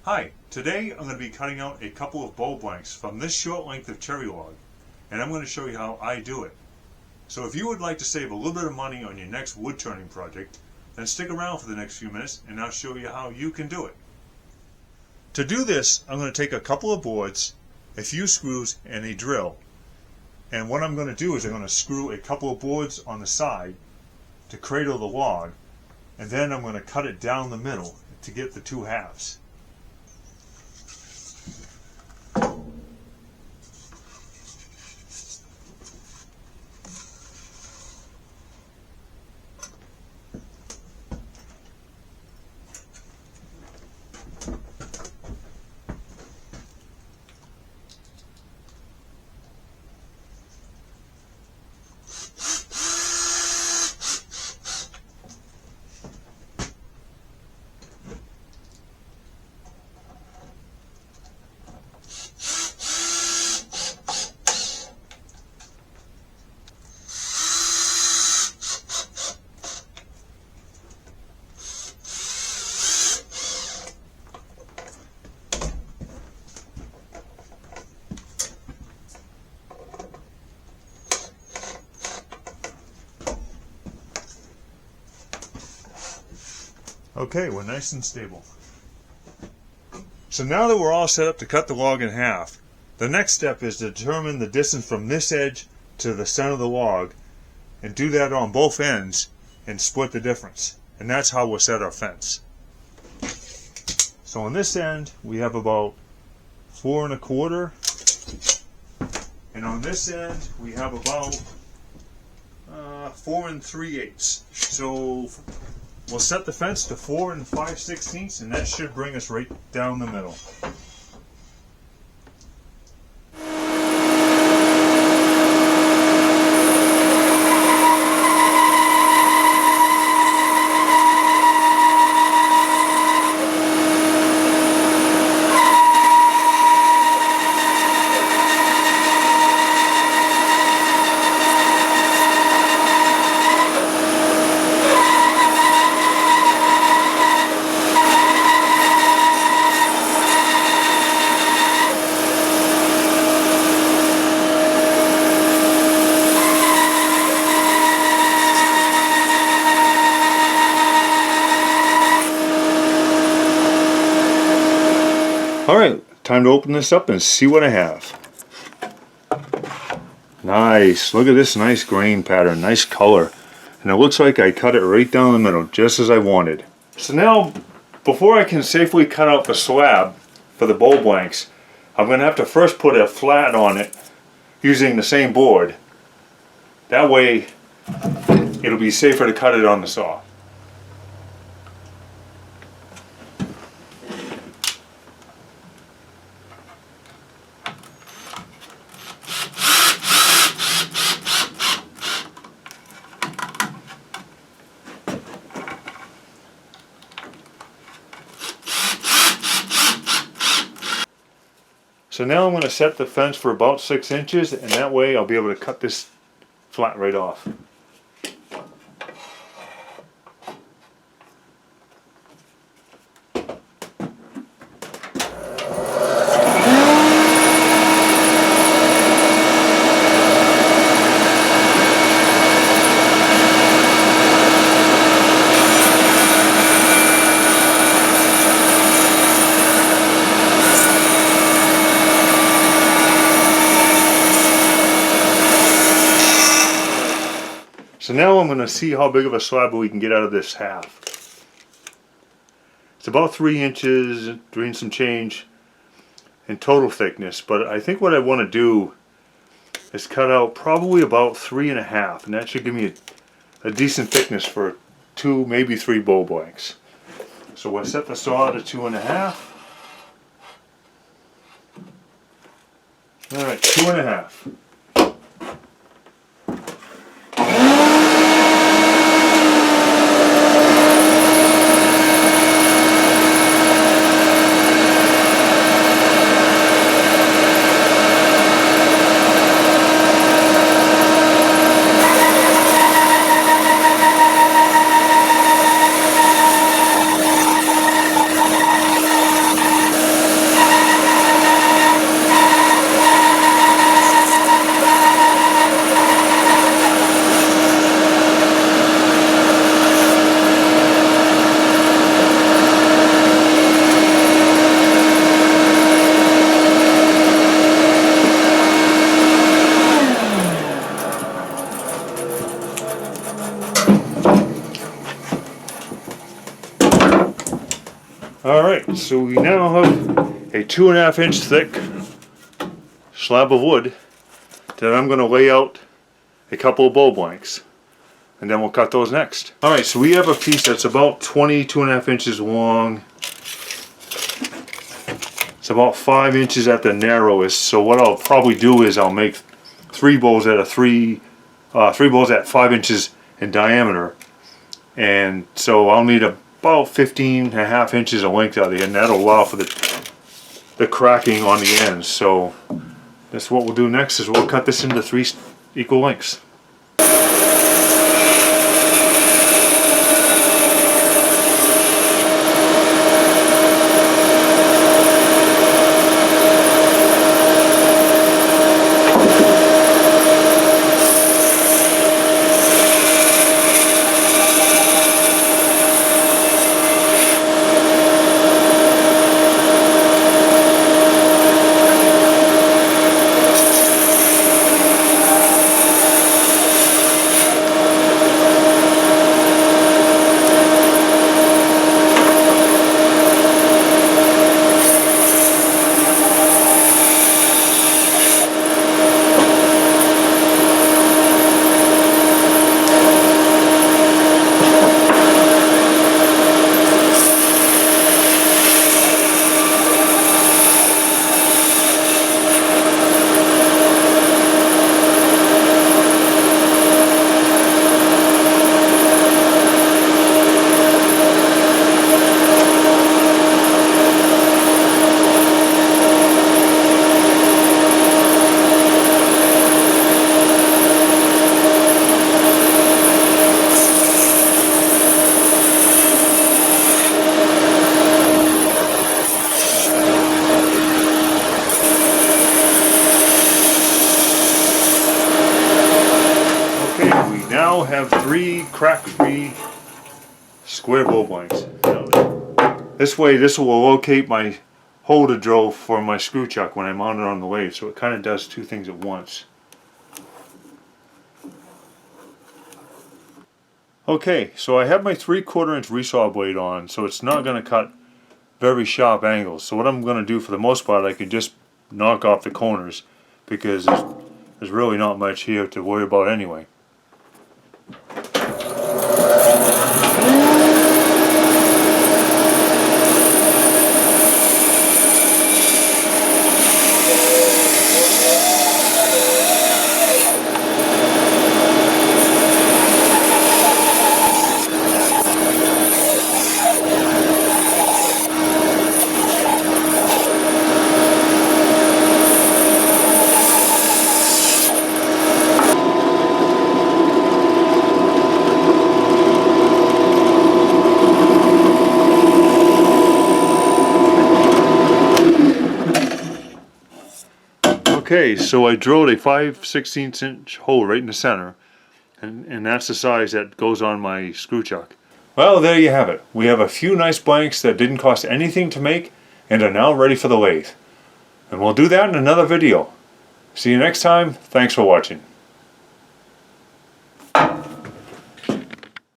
Hi, today I'm going to be cutting out a couple of bowl blanks from this short length of cherry log, and I'm going to show you how I do it. So if you would like to save a little bit of money on your next wood turning project, then stick around for the next few minutes and I'll show you how you can do it. To do this, I'm going to take a couple of boards, a few screws, and a drill. And what I'm going to do is I'm going to screw a couple of boards on the side to cradle the log, and then I'm going to cut it down the middle to get the two halves. Okay, we're nice and stable. So now that we're all set up to cut the log in half, the next step is to determine the distance from this edge to the center of the log, and do that on both ends and split the difference. And that's how we'll set our fence. So on this end we have about 4 1/4, and on this end we have about 4 3/8. So we'll set the fence to 4 5/16, and that should bring us right down the middle. Alright, time to open this up and see what I have. Nice, look at this nice grain pattern, nice color. And it looks like I cut it right down the middle, just as I wanted. So now, before I can safely cut out the slab for the bowl blanks, I'm going to have to first put a flat on it using the same board. That way, it'll be safer to cut it on the saw. So now I'm going to set the fence for about 6 inches, and that way I'll be able to cut this flat right off. So now I'm going to see how big of a slab we can get out of this half. It's about 3 inches, 3 and some change in total thickness, but I think what I want to do is cut out probably about 3 1/2, and that should give me a decent thickness for 2, maybe 3 bowl blanks. So we'll set the saw to 2 1/2. Alright, 2 1/2. Alright, so we now have a 2.5 inch thick slab of wood that I'm going to lay out a couple of bowl blanks, and then we'll cut those next. Alright, so we have a piece that's about 22.5 inches long. It's about 5 inches at the narrowest, so what I'll probably do is I'll make three bowls at 5 inches in diameter, and so I'll need about 15.5 inches of length out of the end. That'll allow for the cracking on the ends. So that's what we'll do next, is we'll cut this into 3 equal lengths. Now have 3 crack-free square bowl blanks. This way, this will locate my holder drill for my screw chuck when I mount it on the lathe, so it kind of does 2 things at once. Okay, so I have my 3/4 inch resaw blade on, so it's not going to cut very sharp angles. So what I'm going to do, for the most part, I can just knock off the corners, because there's really not much here to worry about anyway. Okay, so I drilled a 5/16 inch hole right in the center, and that's the size that goes on my screw chuck. Well, there you have it. We have a few nice blanks that didn't cost anything to make and are now ready for the lathe. And we'll do that in another video. See you next time. Thanks for watching.